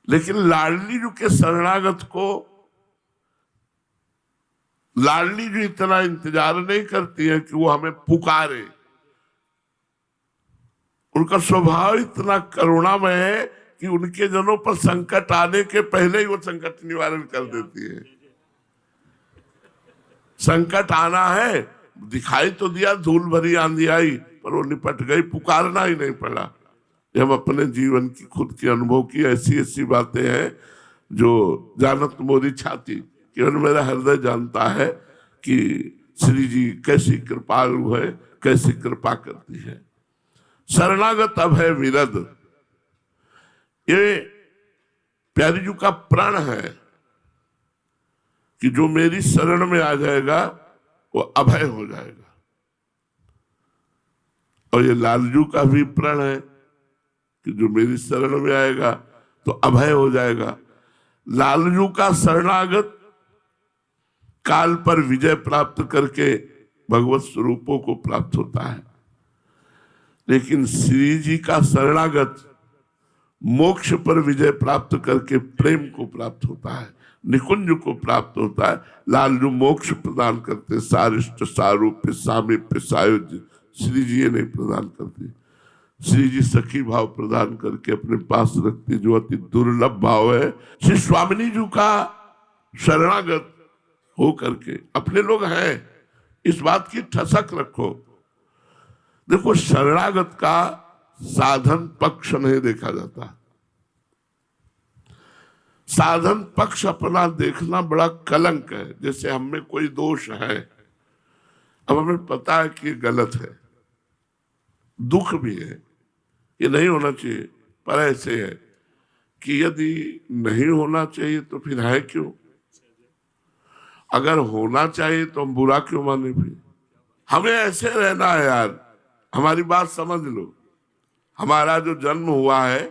लेकिन लाडली जी के शरणागत को लाडली जी इतना इंतजार नहीं करती है कि वो हमें पुकारे। उनका स्वभाव इतना करुणामय है कि उनके जनों पर संकट आने के पहले ही वो संकट निवारण कर देती है। संकट आना है, दिखाई तो दिया, धूल भरी आंधी आई, पर वो निपट गई, पुकारना ही नहीं पड़ा। ये हम अपने जीवन की खुद की अनुभव की ऐसी ऐसी बातें हैं जो जानत मोरी छाती, केवल मेरा हृदय जानता है कि श्री जी कैसी कृपालु है, कैसी कृपा करती है। शरणागत अभय विरद, ये प्यारी जी का प्रण है कि जो मेरी शरण में आ जाएगा वो अभय हो जाएगा। और ये लालजू का भी प्रण है कि जो मेरी शरण में आएगा तो अभय हो जाएगा। लालजू का शरणागत काल पर विजय प्राप्त करके भगवत स्वरूपों को प्राप्त होता है, लेकिन श्री जी का शरणागत मोक्ष पर विजय प्राप्त करके प्रेम को प्राप्त होता है, निकुंज को प्राप्त होता है। लालजू मोक्ष प्रदान करते, सारिष्ट सारूप्य सामीप्य सायुज्य श्री जी ये नहीं प्रदान करते। श्री जी सखी भाव प्रदान करके अपने पास रखते, जो अति दुर्लभ भाव है। श्री स्वामिनी जी का शरणागत हो करके, अपने लोग हैं, इस बात की ठसक रखो। देखो, शरणागत का साधन पक्ष नहीं देखा जाता। साधन पक्ष अपना देखना बड़ा कलंक है। जैसे हम में कोई दोष है, अब हमें पता है कि ये गलत है, दुख भी है, ये नहीं होना चाहिए, पर ऐसे है कि यदि नहीं होना चाहिए तो फिर है क्यों? अगर होना चाहिए तो हम बुरा क्यों माने? फिर हमें ऐसे रहना है यार। हमारी बात समझ लो, हमारा जो जन्म हुआ है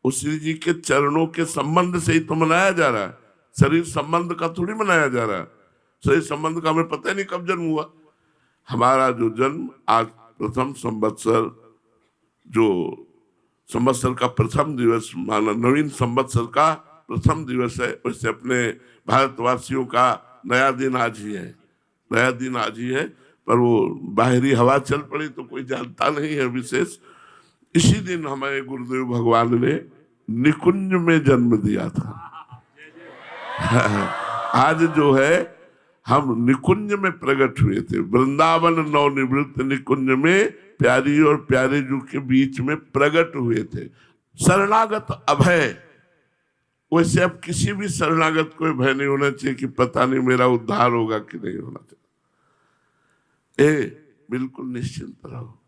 वो श्री जी के चरणों के संबंध से ही तो मनाया जा रहा है। शरीर संबंध का थोड़ी मनाया जा रहा है। शरीर संबंध का हमें पता ही नहीं कब जन्म हुआ। हमारा जो जन्म आज प्रथम संवत्सर, जो संवत्सर का प्रथम दिवस माना, नवीन संवत्सर का प्रथम दिवस है, वैसे अपने भारतवासियों का नया दिन आज ही है। नया दिन आज ही है, पर वो बाहरी हवा चल पड़ी तो कोई जानता नहीं है विशेष। इसी दिन हमारे गुरुदेव भगवान ने निकुंज में जन्म दिया था। आज जो है हम निकुंज में प्रकट हुए थे। वृंदावन नवनिवृत्त निकुंज में प्यारी और प्यारे जू के बीच में प्रकट हुए थे। शरणागत अभय, वैसे अब किसी भी शरणागत को भय नहीं होना चाहिए कि पता नहीं मेरा उद्धार होगा कि नहीं होना चाहिए। बिल्कुल निश्चिंत रहो।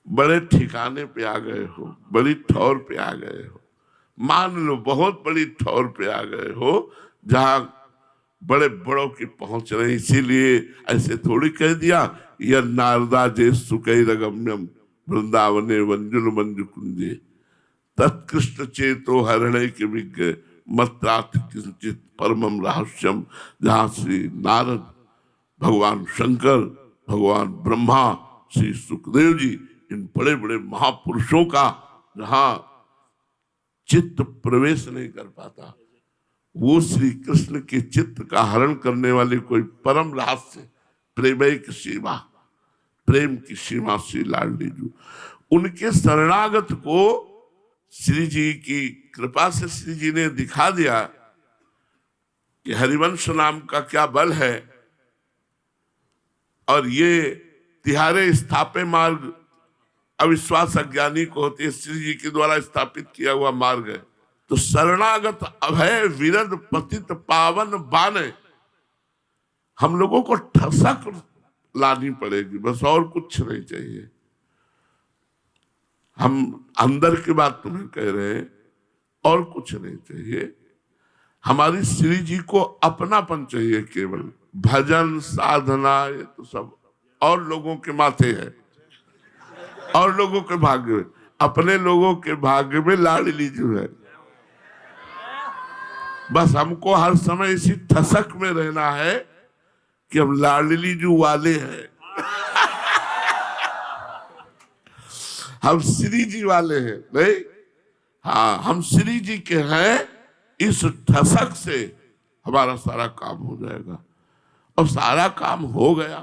बड़े ठिकाने पे आ गए हो, बड़ी ठौर पे आ गए हो, मान लो बहुत बड़ी ठौर पे आ गए हो, जहां बड़े बड़ों की पहुंच रही। इसीलिए ऐसे थोड़ी कह दिया, यह नारदा जे सुकई रगम्यम वृंदावने वंजुल मंजु कुंजे तत्कृष्ण चेतो हरणे के विज्ञ मत्रार्थ किंचित परमम रहस्यम। जहां श्री नारद, भगवान शंकर, भगवान ब्रह्मा, श्री सुखदेव जी, इन बड़े बड़े महापुरुषों का जहां चित्त प्रवेश नहीं कर पाता, वो श्री कृष्ण के चित्त का हरण करने वाले कोई परम रहस्य प्रेमैक सीमा, प्रेम की सीमा श्री लाडली जी। उनके शरणागत को श्री जी की कृपा से श्री जी ने दिखा दिया कि हरिवंश नाम का क्या बल है, और ये तिहारे स्थापे मार्ग अविश्वास अज्ञानी को होती है, श्री जी के द्वारा स्थापित किया हुआ मार्ग है। तो शरणागत अभय विरद पतित पावन बाने, हम लोगों को ठसक लानी पड़ेगी, बस और कुछ नहीं चाहिए। हम अंदर की बात तुम्हें कह रहे हैं, और कुछ नहीं चाहिए। हमारी श्री जी को अपनापन चाहिए केवल। भजन साधना ये तो सब और लोगों के माथे है, और लोगों के भाग्य में। अपने लोगों के भाग्य में लाडली जो है। बस हमको हर समय इसी ठसक में रहना है कि हम लाडली जो वाले हैं। हम श्री जी वाले हैं, नहीं, हाँ, हम श्री जी के हैं, इस ठसक से हमारा सारा काम हो जाएगा। और सारा काम हो गया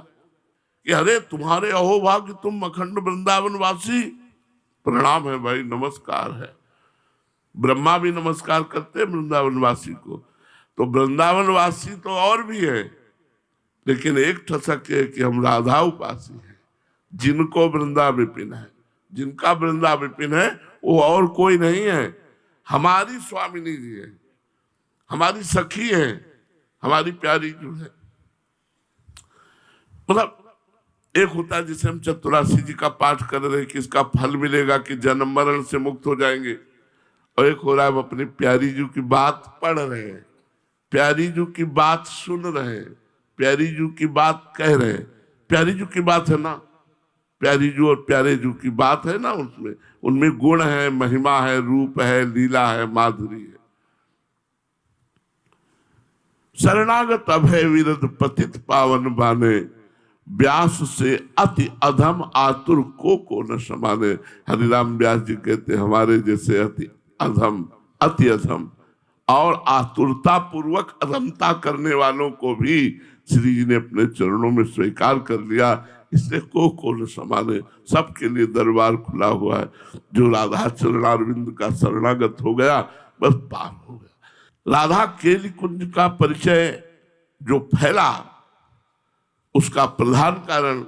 कि अरे तुम्हारे अहोभाग्य, तुम अखंड वृंदावन वासी। प्रणाम है भाई, नमस्कार है। ब्रह्मा भी नमस्कार करते हैं वृंदावन वासी को। तो वृंदावन वासी तो और भी है, लेकिन एक ठसक है कि हम राधा उपासी हैं, जिनको वृंदा विपिन है। जिनका वृंदा विपिन है वो और कोई नहीं है, हमारी स्वामिनी जी है, हमारी सखी है, हमारी प्यारी जो है। मतलब एक होता है जिसे हम चतुरासी जी का पाठ कर रहे हैं कि इसका फल मिलेगा कि जन्म मरण से मुक्त हो जाएंगे, और एक हो रहा है हम अपनी प्यारी जी की बात पढ़ रहे हैं, प्यारी जी की बात सुन रहे हैं, प्यारी जी की बात कह रहे हैं। प्यारी जी की बात है ना, प्यारी जी और प्यारे जी की बात है ना, उसमें उनमें गुण है, महिमा है, रूप है, लीला है, माधुरी है। शरणागत अभय विरद पतित पावन बाने, व्यास से अति अधम आतुर को न समाने। हरिराम व्यास जी कहते हमारे जैसे अति अधम और आतुरता पूर्वक अधमता करने वालों को भी श्री जी ने अपने चरणों में स्वीकार कर लिया, इसलिए को न समाने। सबके लिए दरबार खुला हुआ है। जो राधा चरणारविंद का शरणागत हो गया बस पार हो गया। राधा केली कुंज का परिचय जो फैला, उसका प्रधान कारण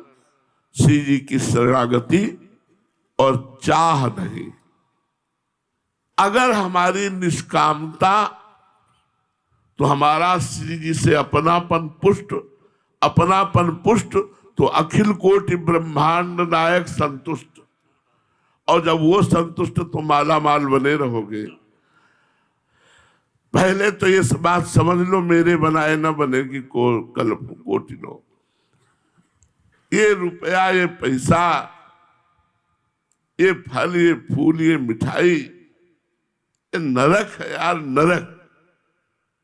श्री जी की शरणागति और चाह नहीं। अगर हमारी निष्कामता, तो हमारा श्री जी से अपनापन पुष्ट तो अखिल कोटि ब्रह्मांड नायक संतुष्ट। और जब वो संतुष्ट तो माला माल बने रहोगे। पहले तो ये बात समझ लो, मेरे बनाए न बनेगी कल कोटि लो। ये रुपया, ये पैसा, ये फल, ये फूल, ये मिठाई, ये नरक है यार, नरक।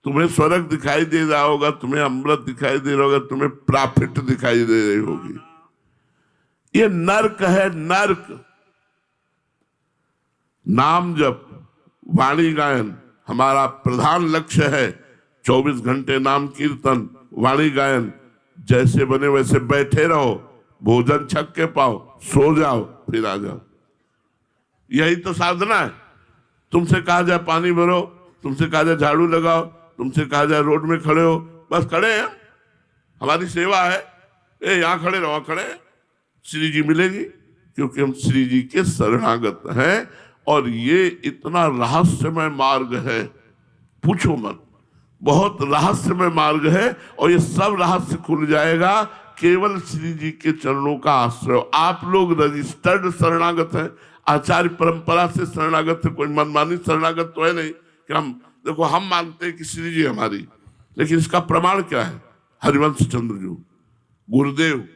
तुम्हें स्वर्ग दिखाई दे रहा होगा, तुम्हें अमृत दिखाई दे रहा होगा, तुम्हें प्रॉफिट दिखाई दे रही होगी। ये नरक है, नरक। नाम जप, वाणी गायन हमारा प्रधान लक्ष्य है। 24 घंटे नाम कीर्तन, वाणी गायन। जैसे बने वैसे बैठे रहो, भोजन छक के पाओ, सो जाओ, फिर आ जाओ। यही तो साधना है। तुमसे कहा जाए पानी भरो, तुमसे कहा जाए झाड़ू लगाओ, तुमसे कहा जाए रोड में खड़े हो, बस खड़े हैं, हमारी सेवा है। यहाँ खड़े रहो, खड़े, श्री जी मिलेगी, क्योंकि हम श्री जी के शरणागत हैं। और ये इतना रहस्यमय मार्ग है, पूछो मत, बहुत रहस्यमय मार्ग है। और ये सब रहस्य खुल जाएगा केवल श्री जी के चरणों का आश्रय। आप लोग रजिस्टर्ड शरणागत हैं, आचार्य परंपरा से शरणागत है, कोई मनमानी शरणागत तो है नहीं कि हम देखो हम मानते हैं कि श्री जी हमारी, लेकिन इसका प्रमाण क्या है? हरिवंश चंद्र जी, गुरुदेव,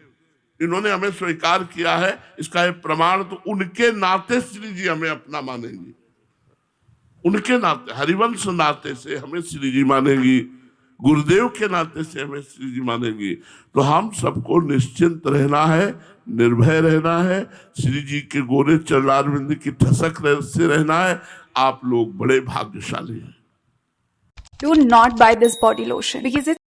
इन्होंने हमें स्वीकार किया है। इसका एक प्रमाण तो उनके नाते श्री जी हमें अपना मानेंगे, उनके नाते, हरिवंश नाते से हमें श्री जी मानेंगी, गुरुदेव के नाते से हमें श्री जी मानेंगी। तो हम सबको निश्चिंत रहना है, निर्भय रहना है, श्री जी के गोरे चरणारविंद की ठसक से रहना है। आप लोग बड़े भाग्यशाली हैं। Do not buy this body lotion because it's